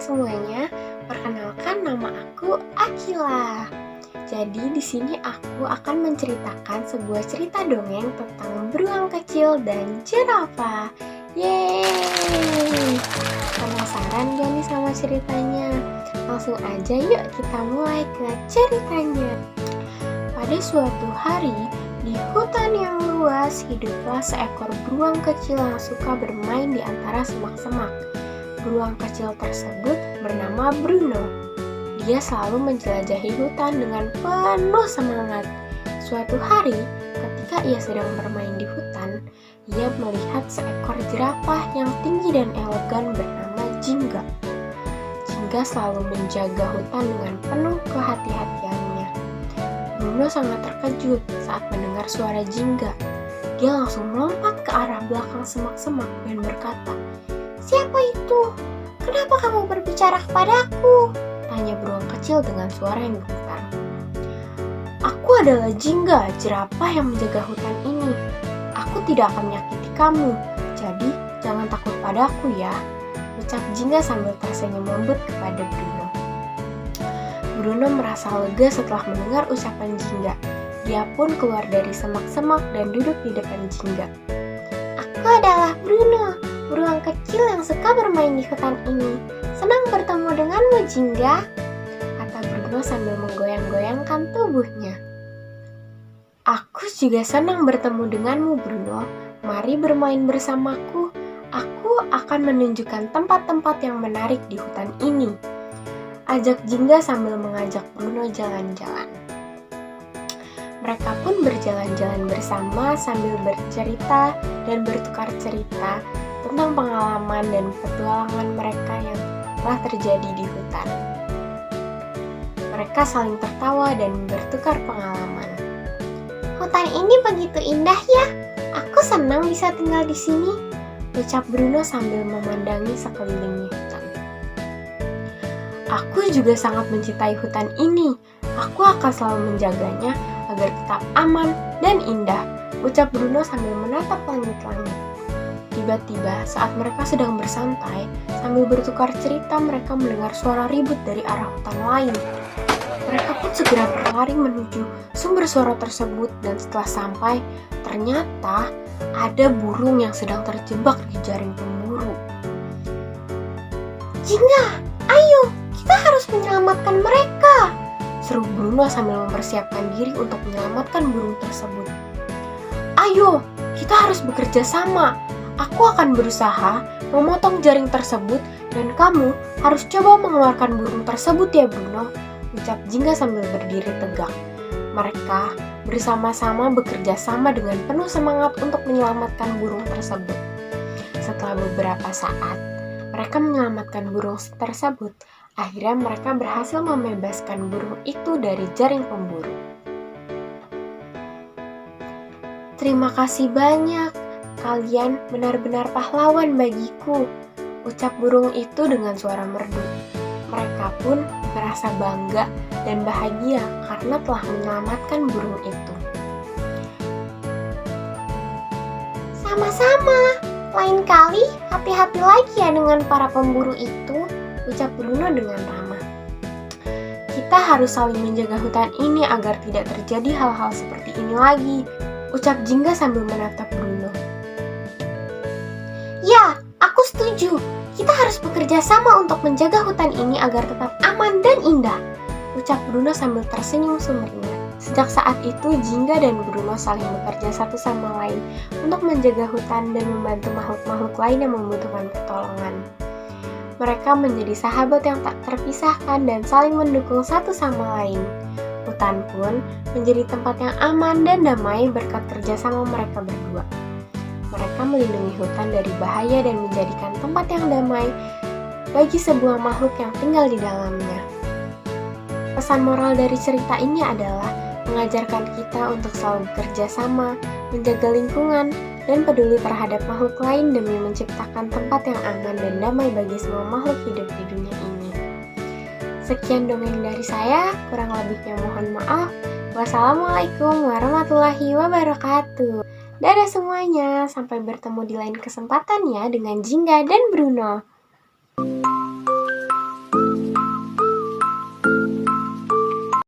semuanya. Perkenalkan, nama aku Akila. Jadi di sini aku akan menceritakan sebuah cerita dongeng tentang beruang kecil dan jerapah. Yeay! Penasaran gak nih sama ceritanya? Langsung aja yuk kita mulai ke ceritanya. Pada suatu hari, di hutan yang luas hiduplah seekor beruang kecil yang suka bermain di antara semak-semak. Beruang kecil tersebut bernama Bruno. Dia selalu menjelajahi hutan dengan penuh semangat. Suatu hari, ketika ia sedang bermain di hutan, ia melihat seekor jerapah yang tinggi dan elegan bernama Jingga. Jingga selalu menjaga hutan dengan penuh kehati-hatiannya. Bruno sangat terkejut saat mendengar suara Jingga. Dia langsung melompat ke arah belakang semak-semak dan berkata, "Siapa itu? Kenapa kamu berbicara kepadaku?" tanya beruang kecil dengan suara yang gemetar. "Aku adalah Jingga, jerapah yang menjaga hutan ini. Aku tidak akan menyakiti kamu, jadi jangan takut padaku ya," ucap Jingga sambil tersenyum lembut kepada Bruno. Bruno merasa lega setelah mendengar ucapan Jingga. Dia pun keluar dari semak-semak dan duduk di depan Jingga. "Aku adalah Bruno, beruang kecil yang suka bermain di hutan ini. Senang bertemu denganmu, Jingga," kata Bruno sambil menggoyang-goyangkan tubuhnya. "Aku juga senang bertemu denganmu, Bruno. Mari bermain bersamaku. Aku akan menunjukkan tempat-tempat yang menarik di hutan ini," ajak Jingga sambil mengajak Bruno jalan-jalan. Mereka pun berjalan-jalan bersama sambil bercerita dan bertukar cerita tentang pengalaman dan petualangan mereka yang telah terjadi di hutan. Mereka saling tertawa dan bertukar pengalaman. "Hutan ini begitu indah ya. Aku senang bisa tinggal di sini," ucap Bruno sambil memandangi sekelilingnya hutan. "Aku juga sangat mencintai hutan ini. Aku akan selalu menjaganya agar tetap aman dan indah," ucap Bruno sambil menatap langit-langit. Tiba-tiba saat mereka sedang bersantai, sambil bertukar cerita mereka mendengar suara ribut dari arah hutan lain. Mereka pun segera berlari menuju sumber suara tersebut dan setelah sampai, ternyata ada burung yang sedang terjebak di jaring pemburu. "Jingga, ayo, kita harus menyelamatkan mereka," seru Bruno sambil mempersiapkan diri untuk menyelamatkan burung tersebut. "Ayo, kita harus bekerja sama. Aku akan berusaha memotong jaring tersebut dan kamu harus coba mengeluarkan burung tersebut ya, Bruno," ucap Jingga sambil berdiri tegak. Mereka bersama-sama bekerja sama dengan penuh semangat untuk menyelamatkan burung tersebut. Setelah beberapa saat, mereka menyelamatkan burung tersebut. Akhirnya mereka berhasil membebaskan burung itu dari jaring pemburu. "Terima kasih banyak. Kalian benar-benar pahlawan bagiku," ucap burung itu dengan suara merdu. Mereka pun merasa bangga dan bahagia karena telah menyelamatkan burung itu. "Sama-sama. Lain kali hati-hati lagi ya dengan para pemburu itu," ucap Bruno dengan ramah. "Kita harus saling menjaga hutan ini agar tidak terjadi hal-hal seperti ini lagi," ucap Jingga sambil menatap Bruno. "Ya, aku setuju. Kita harus bekerja sama untuk menjaga hutan ini agar tetap aman dan indah," ucap Bruno sambil tersenyum sumringah. Sejak saat itu, Jingga dan Bruno saling bekerja satu sama lain untuk menjaga hutan dan membantu makhluk-makhluk lain yang membutuhkan pertolongan. Mereka menjadi sahabat yang tak terpisahkan dan saling mendukung satu sama lain. Hutan pun menjadi tempat yang aman dan damai berkat kerjasama mereka berdua. Mereka melindungi hutan dari bahaya dan menjadikan tempat yang damai bagi sebuah makhluk yang tinggal di dalamnya. Pesan moral dari cerita ini adalah mengajarkan kita untuk selalu bekerja sama, menjaga lingkungan, dan peduli terhadap makhluk lain demi menciptakan tempat yang aman dan damai bagi semua makhluk hidup di dunia ini. Sekian dongeng dari saya, kurang lebihnya mohon maaf. Wassalamualaikum warahmatullahi wabarakatuh. Dadah semuanya, sampai bertemu di lain kesempatan ya dengan Jingga dan Bruno.